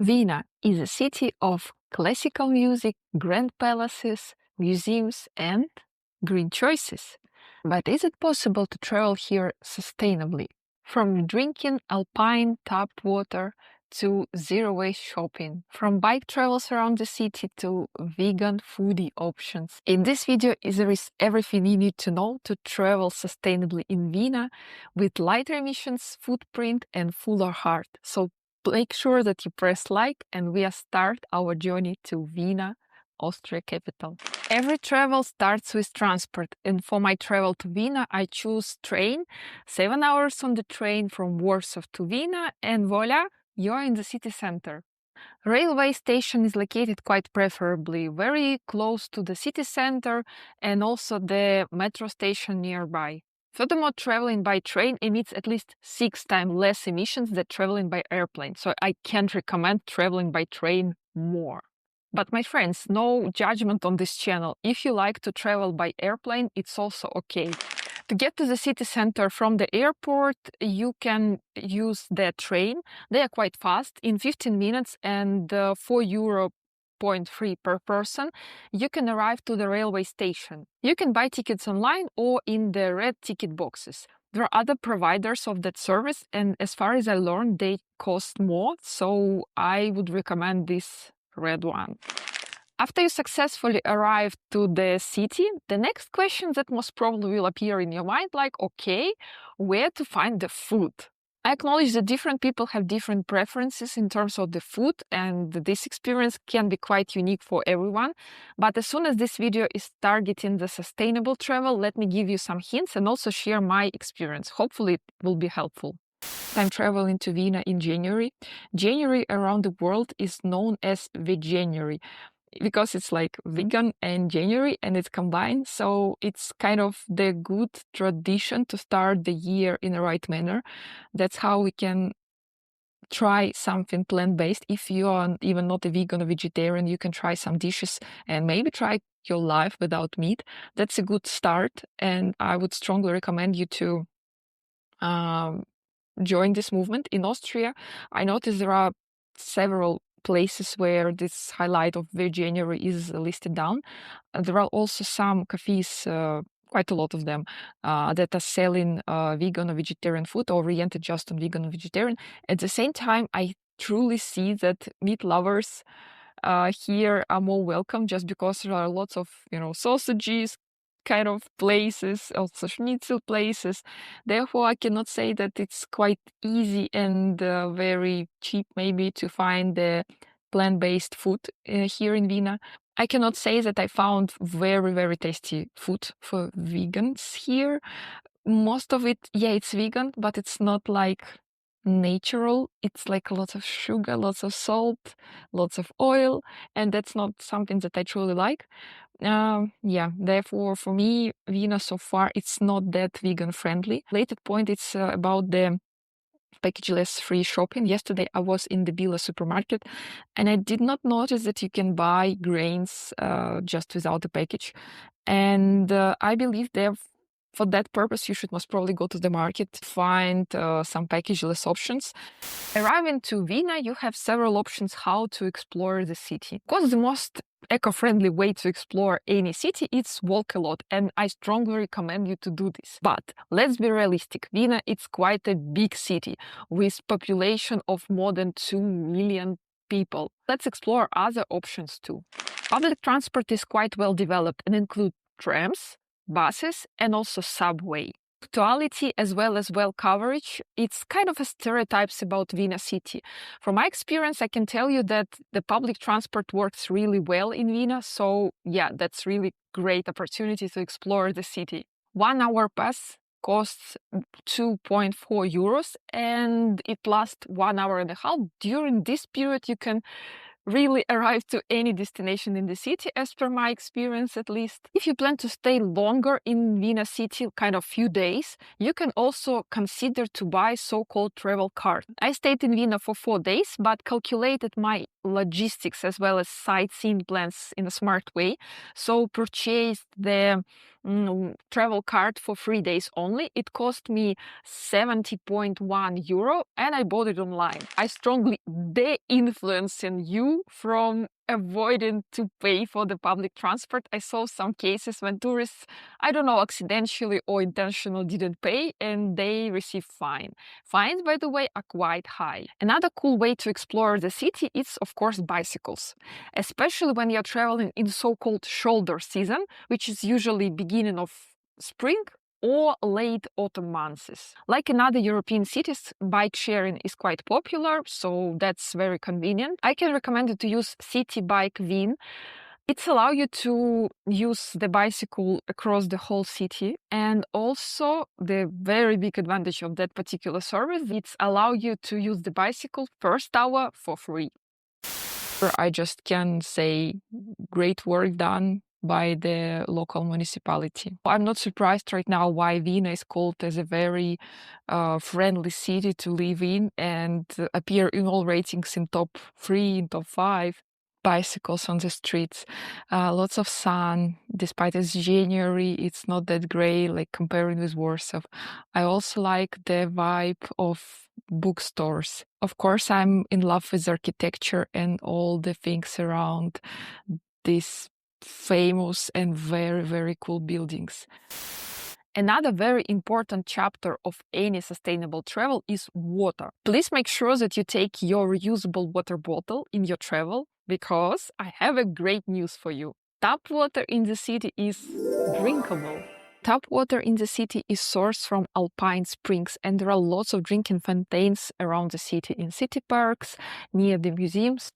Vienna is a city of classical music, grand palaces, museums, and green choices. But is it possible to travel here sustainably? From drinking alpine tap water to zero-waste shopping, from bike travels around the city to vegan foodie options. In this video there is everything you need to know to travel sustainably in Vienna with lighter emissions, footprint, and fuller heart. So make sure that you press like and we start our journey to Vienna, Austria capital. Every travel starts with transport, and for my travel to Vienna I choose train. 7 hours on the train from Warsaw to Vienna, and voila, you're in the city center. Railway station is located quite preferably very close to the city center and also the metro station nearby. Furthermore, traveling by train emits at least 6 times less emissions than traveling by airplane, so I can't recommend traveling by train more. But my friends, no judgment on this channel. If you like to travel by airplane, it's also okay. To get to the city center from the airport, you can use the train. They are quite fast, in 15 minutes and €4.3 per person. You can arrive to the railway station. You can buy tickets online or in the red ticket boxes. There are other providers of that service, and as far as I learned, they cost more, so I would recommend this red one. After you successfully arrive to the city, the next question that most probably will appear in your mind, like, okay, where to find the food? I acknowledge that different people have different preferences in terms of the food, and this experience can be quite unique for everyone. But as soon as this video is targeting the sustainable travel, let me give you some hints and also share my experience. Hopefully it will be helpful. I'm traveling to Vienna in January. January around the world is known as Vegenuary, because it's like vegan and January and it's combined. So it's kind of the good tradition to start the year in the right manner. That's how we can try something plant-based. If you are even not a vegan or vegetarian, you can try some dishes and maybe try your life without meat. That's a good start, and I would strongly recommend you to join this movement. In Austria, I noticed there are several places where this highlight of Vegenuary is listed down. There are also some cafes, quite a lot of them, that are selling vegan or vegetarian food, oriented just on vegan or vegetarian. At the same time, I truly see that meat lovers here are more welcome, just because there are lots of, sausages kind of places, also schnitzel places. Therefore, I cannot say that it's quite easy and very cheap maybe to find the plant-based food here in Vienna. I cannot say that I found very, very tasty food for vegans here. Most of it, yeah, it's vegan, but it's not like natural. It's like lots of sugar, lots of salt, lots of oil, and that's not something that I truly like. Yeah, therefore for me, Vienna so far, it's not that vegan friendly. Related point, it's about the packageless free shopping. Yesterday I was in the Billa supermarket and I did not notice that you can buy grains just without the package. And I believe for that purpose, you should most probably go to the market, find some packageless options. Arriving to Vienna, you have several options how to explore the city. Of course, the most eco-friendly way to explore any city is walk a lot, and I strongly recommend you to do this. But let's be realistic. Vienna, it's quite a big city with population of more than 2 million people. Let's explore other options too. Public transport is quite well developed and include trams, buses, and also subway. Actuality as well as well coverage, it's kind of a stereotypes about Vienna city. From my experience, I can tell you that the public transport works really well in Vienna. So yeah, that's really great opportunity to explore the city. 1 hour pass costs €2.4 and it lasts 1 hour and a half. During this period, you can really arrive to any destination in the city, as per my experience at least. If you plan to stay longer in Vienna city, kind of few days, you can also consider to buy so-called travel card. I stayed in Vienna for 4 days, but calculated my logistics as well as sightseeing plans in a smart way. So purchased the travel card for 3 days only. It cost me 70.1 euro and I bought it online. I strongly de-influence you from avoiding to pay for the public transport. I saw some cases when tourists, I don't know, accidentally or intentionally didn't pay and they receive fine. Fines, by the way, are quite high. Another cool way to explore the city is, of course, bicycles, especially when you're traveling in so-called shoulder season, which is usually beginning of spring or late autumn months. Like in other European cities, bike sharing is quite popular, so that's very convenient. I can recommend you to use city bike Wein. It's allow you to use the bicycle across the whole city, and also the very big advantage of that particular service, it's allow you to use the bicycle first hour for free. I just can say great work done by the local municipality. I'm not surprised right now why Vienna is called as a very friendly city to live in and appear in all ratings in top 3, in top 5. Bicycles on the streets, lots of sun. Despite it's January, it's not that gray like comparing with Warsaw. I also like the vibe of bookstores. Of course, I'm in love with architecture and all the things around these famous and very, very cool buildings. Another very important chapter of any sustainable travel is water. Please make sure that you take your reusable water bottle in your travel, because I have a great news for you. Tap water in the city is drinkable. Tap water in the city is sourced from alpine springs, and there are lots of drinking fountains around the city, in city parks, near the museums.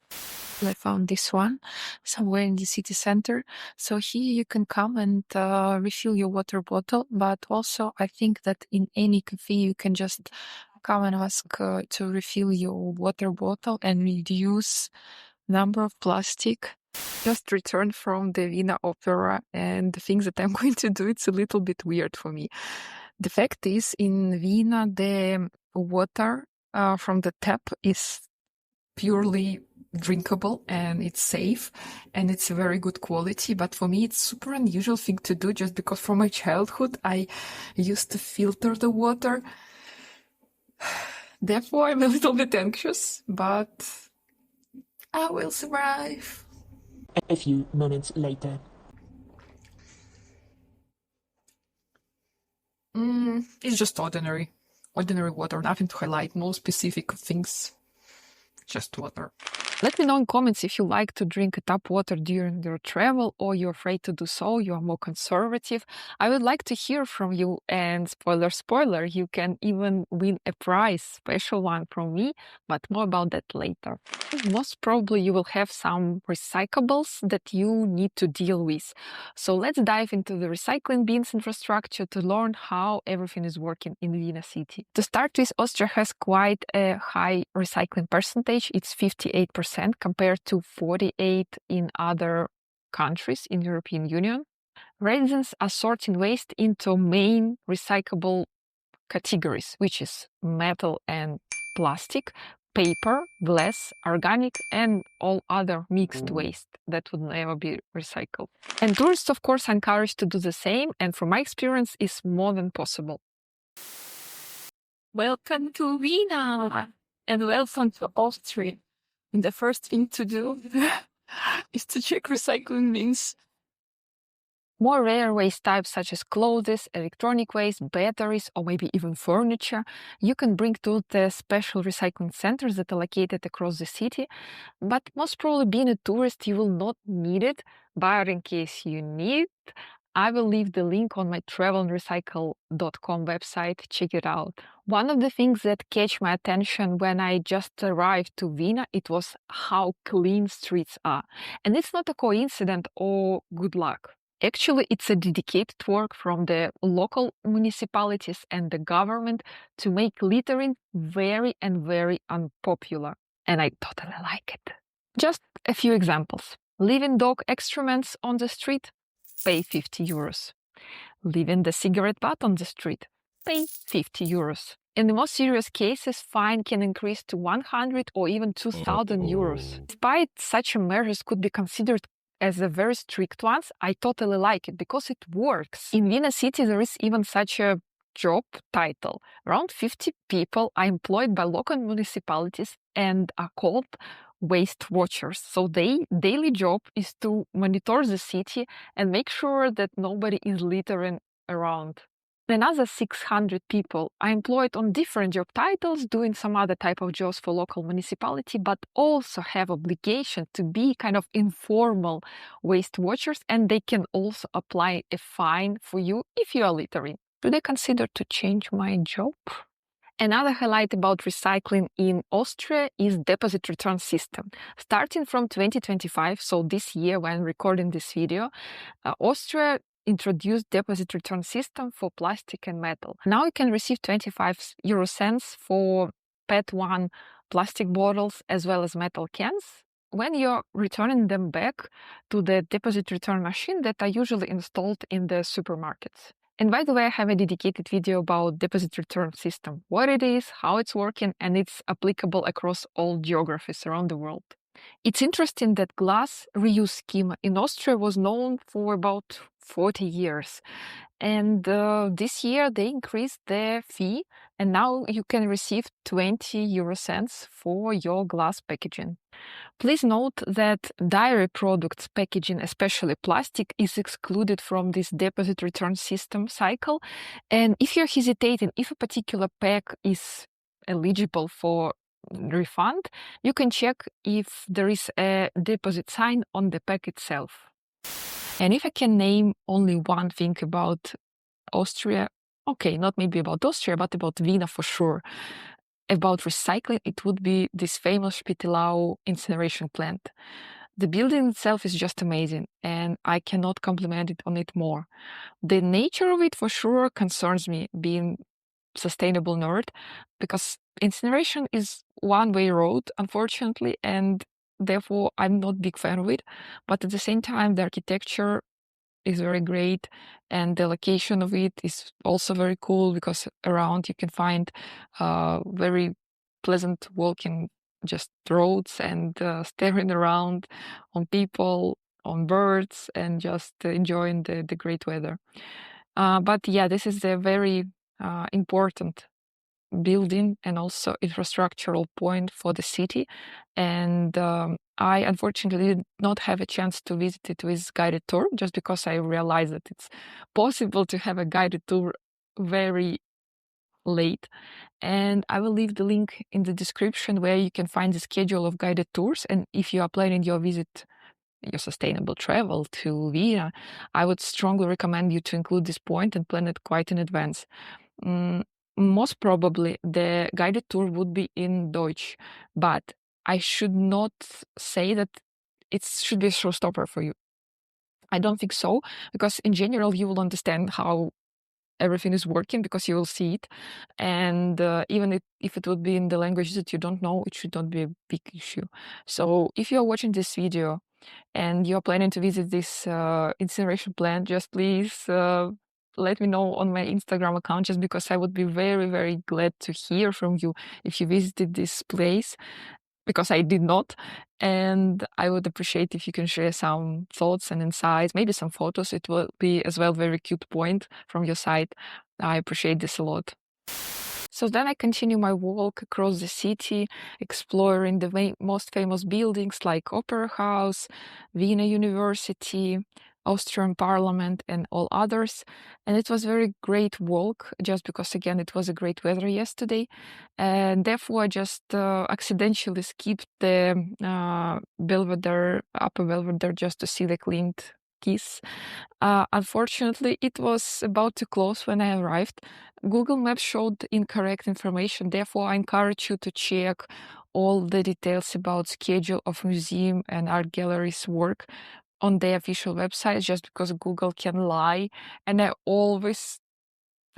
I found this one somewhere in the city center. So here you can come and refill your water bottle, but also I think that in any cafe you can just come and ask to refill your water bottle and reduce number of plastic. Just returned from the Vienna opera, and the thing that I'm going to do, it's a little bit weird for me. The fact is, in Vienna, the water from the tap is purely drinkable and it's safe and it's a very good quality. But for me, it's super unusual thing to do, just because from my childhood, I used to filter the water. Therefore, I'm a little bit anxious, but I will survive. A few moments later. It's just ordinary water, nothing to highlight, no specific things, just water. Let me know in comments if you like to drink tap water during your travel, or you're afraid to do so, you are more conservative. I would like to hear from you, and spoiler, you can even win a prize, special one from me, but more about that later. Most probably you will have some recyclables that you need to deal with. So let's dive into the recycling bins infrastructure to learn how everything is working in Vienna city. To start with, Austria has quite a high recycling percentage. It's 58% compared to 48% in other countries in European Union. Residents are sorting waste into main recyclable categories, which is metal and plastic, paper, glass, organic, and all other mixed waste that would never be recycled. And tourists, of course, are encouraged to do the same, and from my experience, is more than possible. Welcome to Vienna, and welcome to Austria. And the first thing to do is to check recycling bins. More rare waste types such as clothes, electronic waste, batteries, or maybe even furniture, you can bring to the special recycling centers that are located across the city. But most probably, being a tourist, you will not need it. But in case you need, I will leave the link on my travelandrecycle.com website. Check it out. One of the things that catch my attention when I just arrived to Vienna, it was how clean streets are. And it's not a coincidence or good luck. Actually, it's a dedicated work from the local municipalities and the government to make littering very unpopular. And I totally like it. Just a few examples. Leaving dog excrements on the street, pay 50 euros. Leaving the cigarette butt on the street, pay 50 euros. In the most serious cases, fine can increase to 100 or even 2,000 euros. Despite such measures could be considered as a very strict ones, I totally like it because it works. In Vienna city, there is even such a job title. Around 50 people are employed by local municipalities and are called waste watchers. So their daily job is to monitor the city and make sure that nobody is littering around. Another 600 people are employed on different job titles, doing some other type of jobs for local municipality, but also have obligation to be kind of informal waste watchers, and they can also apply a fine for you if you are littering. Should I consider to change my job? Another highlight about recycling in Austria is deposit return system. Starting from 2025, so this year when recording this video, Austria introduced deposit return system for plastic and metal. Now you can receive 25 euro cents for PET1 plastic bottles as well as metal cans when you're returning them back to the deposit return machine that are usually installed in the supermarkets. And by the way, I have a dedicated video about deposit return system, what it is, how it's working, and it's applicable across all geographies around the world. It's interesting that glass reuse scheme in Austria was known for about 40 years. And this year they increased their fee, and now you can receive 20 euro cents for your glass packaging. Please note that dairy products packaging, especially plastic, is excluded from this deposit return system cycle. And if you're hesitating if a particular pack is eligible for refund, you can check if there is a deposit sign on the pack itself. And if I can name only one thing about Austria, okay, not maybe about Austria, but about Vienna for sure, about recycling, it would be this famous Spittelau incineration plant. The building itself is just amazing, and I cannot compliment it on it more. The nature of it for sure concerns me, being sustainable nerd, because incineration is one-way road, unfortunately, and therefore I'm not a big fan of it. But at the same time, the architecture is very great, and the location of it is also very cool because around you can find very pleasant walking just roads and staring around on people, on birds, and just enjoying the great weather. But yeah, this is a very important building and also infrastructural point for the city, and I unfortunately did not have a chance to visit it with guided tour, just because I realized that it's possible to have a guided tour very late, and I will leave the link in the description where you can find the schedule of guided tours. And if you are planning your visit, your sustainable travel to Vienna, I would strongly recommend you to include this point and plan it quite in advance. Most probably the guided tour would be in Deutsch, but I should not say that it should be a showstopper for you. I don't think so, because in general you will understand how everything is working because you will see it, and even if it would be in the language that you don't know, it should not be a big issue. So if you are watching this video and you're planning to visit this incineration plant, just please let me know on my Instagram account, just because I would be very, very glad to hear from you if you visited this place, because I did not. And I would appreciate if you can share some thoughts and insights, maybe some photos. It will be as well very cute point from your side. I appreciate this a lot. So then I continue my walk across the city, exploring the most famous buildings like Opera House, Vienna University, Austrian Parliament, and all others. And it was a very great walk, just because, again, it was a great weather yesterday. And therefore, I just accidentally skipped the Belvedere, Upper Belvedere, just to see the Clint Keys. Unfortunately, it was about to close when I arrived. Google Maps showed incorrect information. Therefore, I encourage you to check all the details about schedule of museum and art galleries work on their official website, just because Google can lie. And I always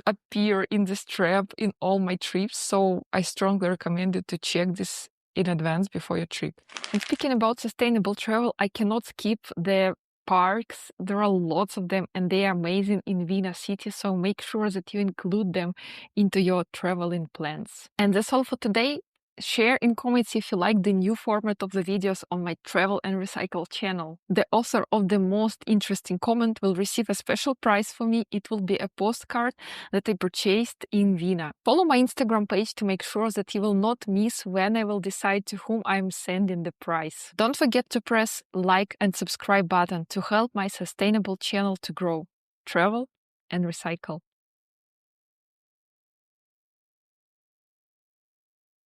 appear in this trap in all my trips. So I strongly recommend you to check this in advance before your trip. And speaking about sustainable travel, I cannot skip the parks. There are lots of them, and they are amazing in Vienna city, so make sure that you include them into your traveling plans. And that's all for today. Share in comments if you like the new format of the videos on my Travel and Recycle channel. The author of the most interesting comment will receive a special prize for me. It will be a postcard that I purchased in Vienna. Follow my Instagram page to make sure that you will not miss when I will decide to whom I am sending the prize. Don't forget to press like and subscribe button to help my sustainable channel to grow. Travel and Recycle.